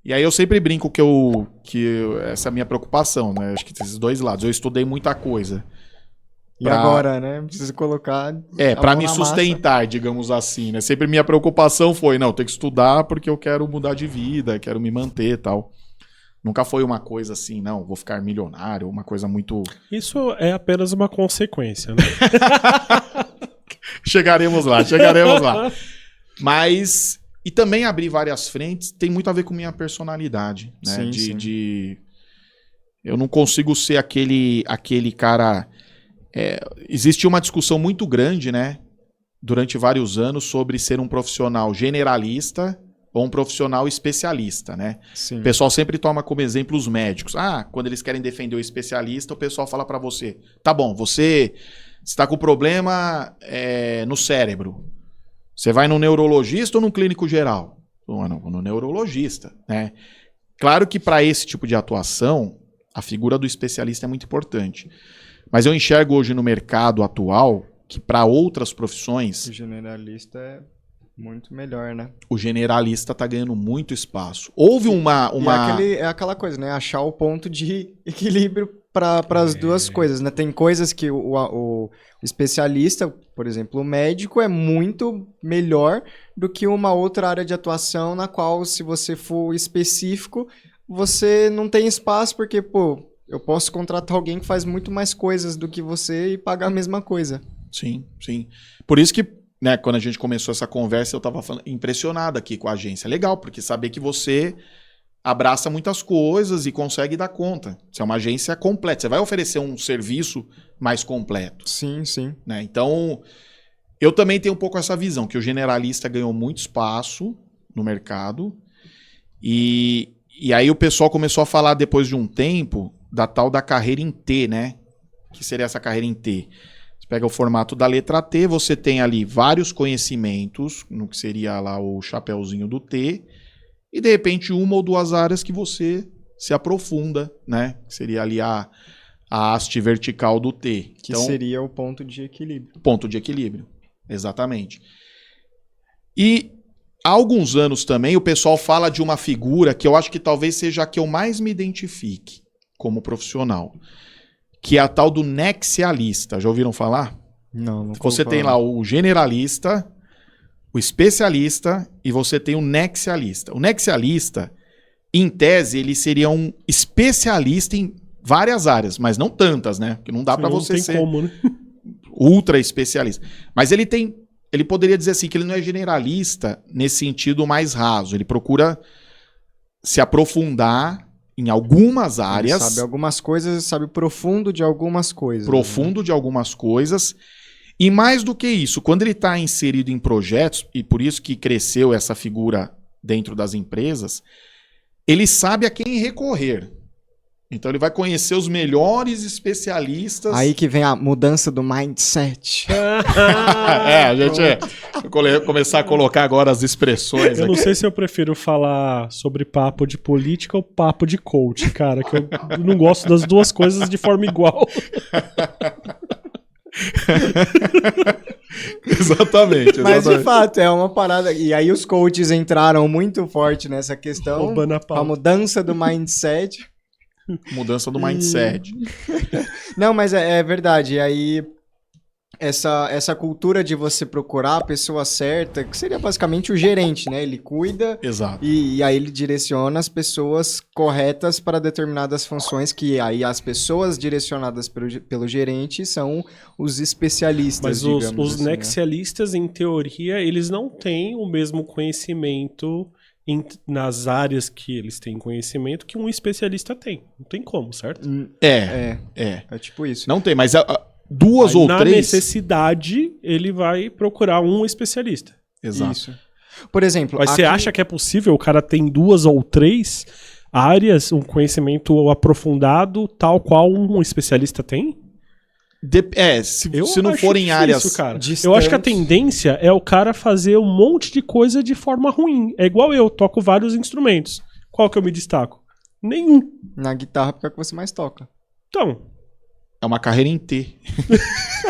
E aí eu sempre brinco essa é a minha preocupação, né? Acho que esses dois lados. Eu estudei muita coisa. E agora, né? Preciso colocar... Pra me sustentar, digamos assim, né? Sempre minha preocupação foi, não, tem que estudar porque eu quero mudar de vida, quero me manter e tal. Nunca foi uma coisa assim, não, vou ficar milionário, uma coisa muito... Isso é apenas uma consequência, né? Chegaremos lá. Mas... E também abrir várias frentes tem muito a ver com minha personalidade, né? Sim. Eu não consigo ser aquele cara... existe uma discussão muito grande, né? Durante vários anos sobre ser um profissional generalista ou um profissional especialista, né? Sim. O pessoal sempre toma como exemplo os médicos. Quando eles querem defender o especialista, o pessoal fala pra você, tá bom, você está com problema no cérebro. Você vai no neurologista ou no clínico geral? Não, no neurologista, né? Claro que para esse tipo de atuação, a figura do especialista é muito importante. Mas eu enxergo hoje no mercado atual que para outras profissões... O generalista é muito melhor, né? O generalista está ganhando muito espaço. Houve uma... É aquela coisa, né? Achar o ponto de equilíbrio para as duas coisas, né? Tem coisas que o especialista, por exemplo, o médico, é muito melhor do que uma outra área de atuação na qual, se você for específico, você não tem espaço porque, eu posso contratar alguém que faz muito mais coisas do que você e pagar a mesma coisa. Sim. Por isso que, né, quando a gente começou essa conversa, eu estava impressionado aqui com a agência. Legal, porque saber que você abraça muitas coisas e consegue dar conta. Você é uma agência completa. Você vai oferecer um serviço mais completo. Sim. Né? Então, eu também tenho um pouco essa visão, que o generalista ganhou muito espaço no mercado. E aí o pessoal começou a falar, depois de um tempo, da tal da carreira em T, né? Que seria essa carreira em T? Você pega o formato da letra T, você tem ali vários conhecimentos, no que seria lá o chapeuzinho do T, e de repente uma ou duas áreas que você se aprofunda, né? Que seria ali a haste vertical do T. Que seria o ponto de equilíbrio. Ponto de equilíbrio, exatamente. E há alguns anos também o pessoal fala de uma figura que eu acho que talvez seja a que eu mais me identifique como profissional, que é a tal do nexialista. Já ouviram falar? Não. Você tem lá o generalista, o especialista e você tem o nexialista. O nexialista, em tese, ele seria um especialista em várias áreas, mas não tantas, né? Porque não dá para você ser né? ultra especialista. Mas ele poderia dizer assim que ele não é generalista nesse sentido mais raso. Ele procura se aprofundar em algumas áreas. Ele sabe algumas coisas, sabe o profundo de algumas coisas. De algumas coisas. E mais do que isso, quando ele está inserido em projetos, e por isso que cresceu essa figura dentro das empresas, ele sabe a quem recorrer. Então ele vai conhecer os melhores especialistas. Aí que vem a mudança do mindset. A gente vai começar a colocar agora as expressões. Eu não sei se eu prefiro falar sobre papo de política ou papo de coach, cara, que eu não gosto das duas coisas de forma igual. Exatamente. Mas de fato, é uma parada. E aí os coaches entraram muito forte nessa questão. A mudança do mindset. Mudança do mindset. Não, mas é verdade. E aí, essa cultura de você procurar a pessoa certa, que seria basicamente o gerente, né? Ele cuida. Exato. E aí ele direciona as pessoas corretas para determinadas funções, que aí as pessoas direcionadas pelo gerente são os especialistas, mas digamos os assim, nexialistas, né? Em teoria, eles não têm o mesmo conhecimento nas áreas que eles têm conhecimento que um especialista tem. Não tem como, certo? É tipo isso. Não tem, mas duas ou na três... Na necessidade, ele vai procurar um especialista. Exato. Isso. Por exemplo... Mas você acha que é possível o cara tem duas ou três áreas, um conhecimento aprofundado, tal qual um especialista tem? Se não forem áreas... Cara. Eu acho que a tendência é o cara fazer um monte de coisa de forma ruim. É igual eu, toco vários instrumentos. Qual que eu me destaco? Nenhum. Na guitarra, porque é o que você mais toca. Então... É uma carreira em T.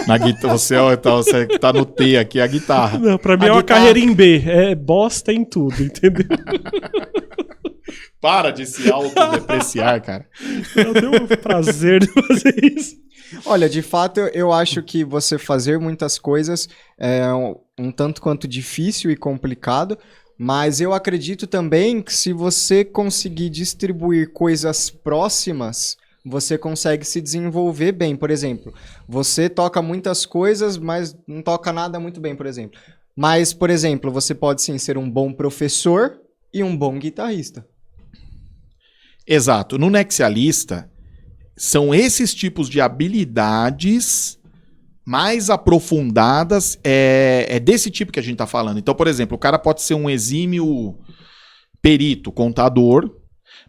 Na guitarra, você tá no T aqui, a guitarra. Não, pra mim é uma carreira em B. É bosta em tudo, entendeu? Para de se autodepreciar, cara. Eu tenho o prazer de fazer isso. Olha, de fato, eu acho que você fazer muitas coisas é um tanto quanto difícil e complicado, mas eu acredito também que se você conseguir distribuir coisas próximas, você consegue se desenvolver bem. Por exemplo, você toca muitas coisas, mas não toca nada muito bem, por exemplo. Mas, por exemplo, você pode sim ser um bom professor e um bom guitarrista. Exato. No Nexialista, são esses tipos de habilidades mais aprofundadas, é desse tipo que a gente tá falando. Então, por exemplo, o cara pode ser um exímio perito, contador,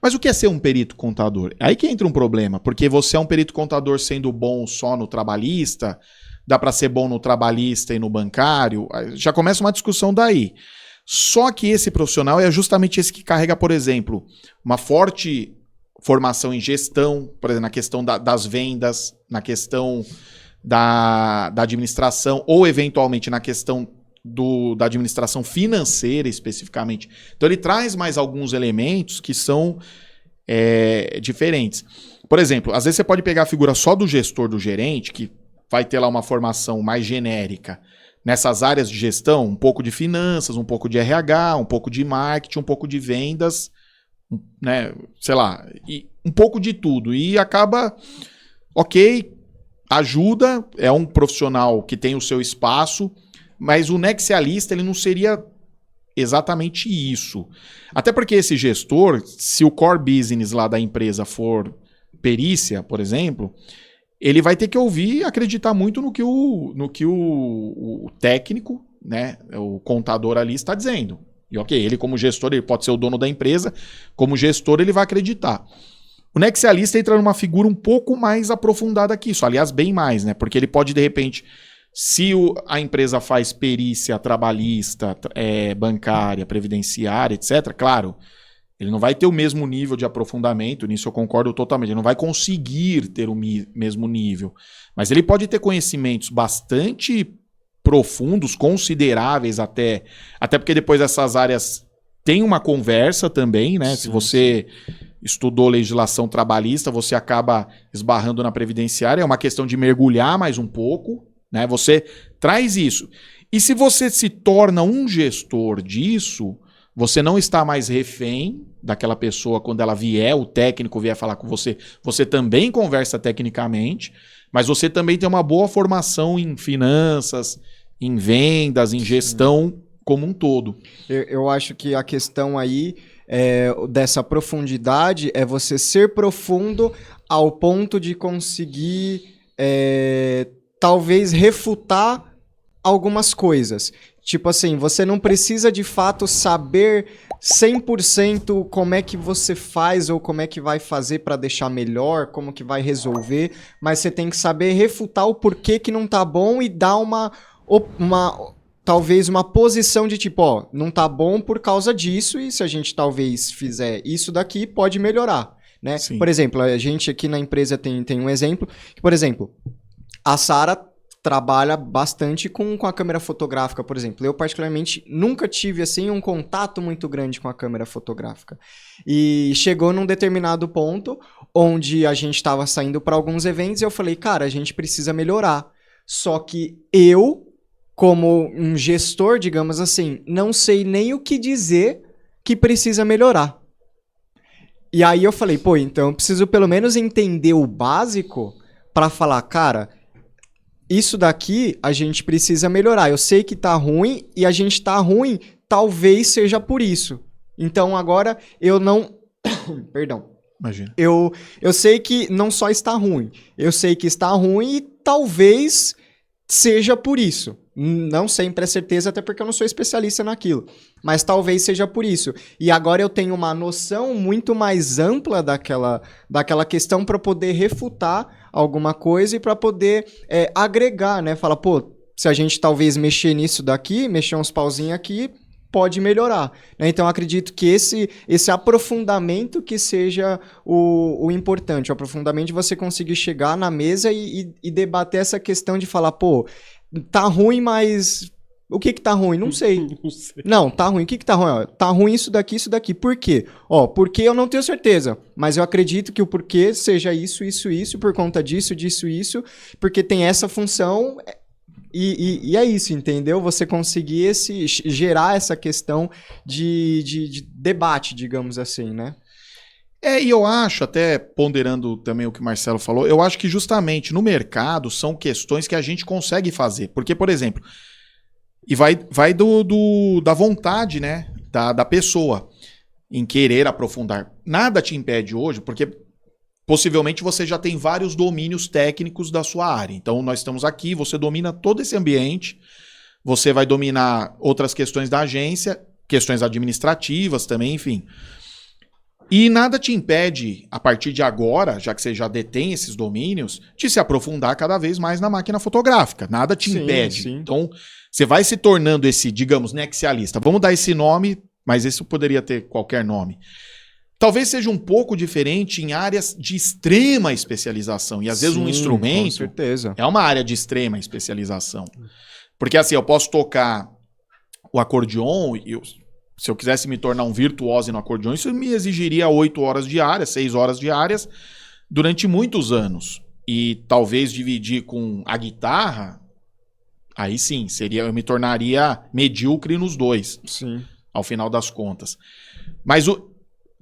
mas o que é ser um perito contador? Aí que entra um problema, porque você é um perito contador sendo bom só no trabalhista, dá para ser bom no trabalhista e no bancário, já começa uma discussão daí. Só que esse profissional é justamente esse que carrega, por exemplo, uma forte formação em gestão, por exemplo, na questão das vendas, na questão da administração, ou eventualmente na questão da administração financeira especificamente. Então ele traz mais alguns elementos que são diferentes. Por exemplo, às vezes você pode pegar a figura só do gestor, do gerente, que vai ter lá uma formação mais genérica nessas áreas de gestão, um pouco de finanças, um pouco de RH, um pouco de marketing, um pouco de vendas, né, sei lá, e um pouco de tudo. E acaba, ok, ajuda, é um profissional que tem o seu espaço, mas o Nexialista ele não seria exatamente isso. Até porque esse gestor, se o core business lá da empresa for perícia, por exemplo, ele vai ter que ouvir e acreditar muito no que o técnico, né, o contador ali está dizendo. E ok, ele como gestor, ele pode ser o dono da empresa, como gestor ele vai acreditar. O Nexialista entra numa figura um pouco mais aprofundada que isso, aliás, bem mais, né? Porque ele pode, de repente, se a empresa faz perícia trabalhista, bancária, previdenciária, etc., claro, ele não vai ter o mesmo nível de aprofundamento, nisso eu concordo totalmente, ele não vai conseguir ter o mesmo nível, mas ele pode ter conhecimentos bastante profundos, consideráveis até porque depois essas áreas têm uma conversa também, né? Sim, se você estudou legislação trabalhista, você acaba esbarrando na previdenciária, é uma questão de mergulhar mais um pouco, né? Você traz isso. E se você se torna um gestor disso, você não está mais refém daquela pessoa quando ela vier, o técnico vier falar com você, você também conversa tecnicamente, mas você também tem uma boa formação em finanças, em vendas, em gestão como um todo. Eu acho que a questão aí dessa profundidade é você ser profundo ao ponto de conseguir talvez refutar algumas coisas. Tipo assim, você não precisa de fato saber 100% como é que você faz ou como é que vai fazer para deixar melhor, como que vai resolver, mas você tem que saber refutar o porquê que não tá bom e dar talvez uma posição de tipo, ó, não tá bom por causa disso e se a gente talvez fizer isso daqui, pode melhorar, né? Sim. Por exemplo, a gente aqui na empresa tem um exemplo, que, por exemplo, a Sara trabalha bastante com a câmera fotográfica, por exemplo. Eu, particularmente, nunca tive, assim, um contato muito grande com a câmera fotográfica. E chegou num determinado ponto onde a gente estava saindo para alguns eventos e eu falei, cara, a gente precisa melhorar. Só que eu, como um gestor, digamos assim, não sei nem o que dizer que precisa melhorar. E aí eu falei, pô, então eu preciso pelo menos entender o básico para falar, cara, isso daqui a gente precisa melhorar. Eu sei que tá ruim e a gente tá ruim, talvez seja por isso. Então agora eu não... Perdão. Imagina. Eu sei que não só está ruim, eu sei que está ruim e talvez seja por isso. Não sempre é certeza, até porque eu não sou especialista naquilo. Mas talvez seja por isso. E agora eu tenho uma noção muito mais ampla daquela questão para poder refutar alguma coisa e para poder agregar, né? Falar, pô, se a gente talvez mexer nisso daqui, mexer uns pauzinhos aqui, pode melhorar. Né? Então, eu acredito que esse aprofundamento que seja o importante. O aprofundamento de você conseguir chegar na mesa e debater essa questão de falar, pô, tá ruim, mas O que tá ruim? Não sei. Não sei. Não, tá ruim. O que tá ruim? Ó, tá ruim isso daqui, isso daqui. Por quê? Ó, porque eu não tenho certeza, mas eu acredito que o porquê seja isso, por conta disso, isso, porque tem essa função e é isso, entendeu? Você conseguir gerar essa questão de debate, digamos assim, né? E eu acho, até ponderando também o que o Marcelo falou, eu acho que justamente no mercado são questões que a gente consegue fazer. Porque, por exemplo, e vai da vontade, né, da pessoa em querer aprofundar. Nada te impede hoje, porque possivelmente você já tem vários domínios técnicos da sua área. Então, nós estamos aqui, você domina todo esse ambiente, você vai dominar outras questões da agência, questões administrativas também, enfim. E nada te impede, a partir de agora, já que você já detém esses domínios, de se aprofundar cada vez mais na máquina fotográfica. Nada te impede. Sim. Então, você vai se tornando esse, digamos, nexialista. Vamos dar esse nome, mas esse poderia ter qualquer nome. Talvez seja um pouco diferente em áreas de extrema especialização. E às vezes um instrumento com certeza. é uma área de extrema especialização. Porque assim, eu posso tocar o acordeon e se eu quisesse me tornar um virtuose no acordeon, isso me exigiria 8 horas diárias, 6 horas diárias, durante muitos anos. E talvez dividir com a guitarra, aí sim, eu me tornaria medíocre nos dois, Sim. ao final das contas. Mas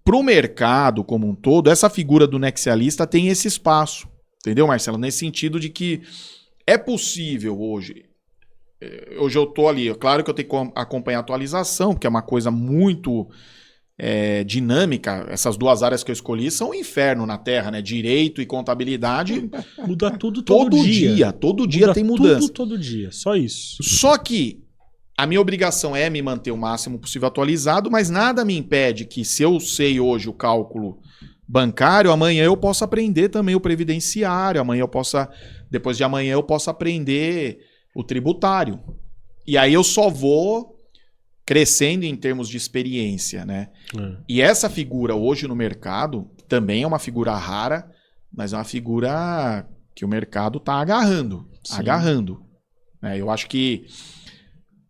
para o mercado como um todo, essa figura do nexialista tem esse espaço. Entendeu, Marcelo? Nesse sentido de que é possível hoje... Hoje eu tô ali, claro que eu tenho que acompanhar a atualização, porque é uma coisa muito dinâmica. Essas duas áreas que eu escolhi são um inferno na Terra, né? Direito e contabilidade. Muda tudo todo dia. Todo dia tem mudança. Tudo todo dia, só isso. Só que a minha obrigação é me manter o máximo possível atualizado, mas nada me impede que, se eu sei hoje o cálculo bancário, amanhã eu possa aprender também o previdenciário, depois de amanhã eu possa aprender o tributário. E aí eu só vou crescendo em termos de experiência, né? E essa figura hoje no mercado também é uma figura rara, mas é uma figura que o mercado está agarrando. Sim. Agarrando. Né? Eu acho que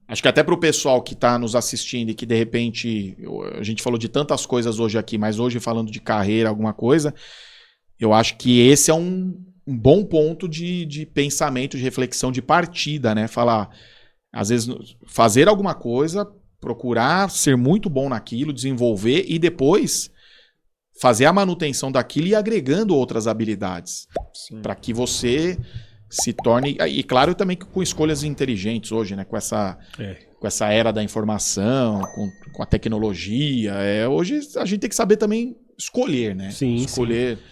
até para o pessoal que está nos assistindo e que de repente, a gente falou de tantas coisas hoje aqui, mas hoje falando de carreira, alguma coisa, eu acho que esse é um bom ponto de pensamento, de reflexão, de partida, né? Falar, às vezes, fazer alguma coisa, procurar ser muito bom naquilo, desenvolver e depois fazer a manutenção daquilo e agregando outras habilidades. Para que você se torne... E claro, também com escolhas inteligentes hoje, né? Com essa era da informação, com a tecnologia. Hoje a gente tem que saber também escolher, né? Sim, escolher... Sim.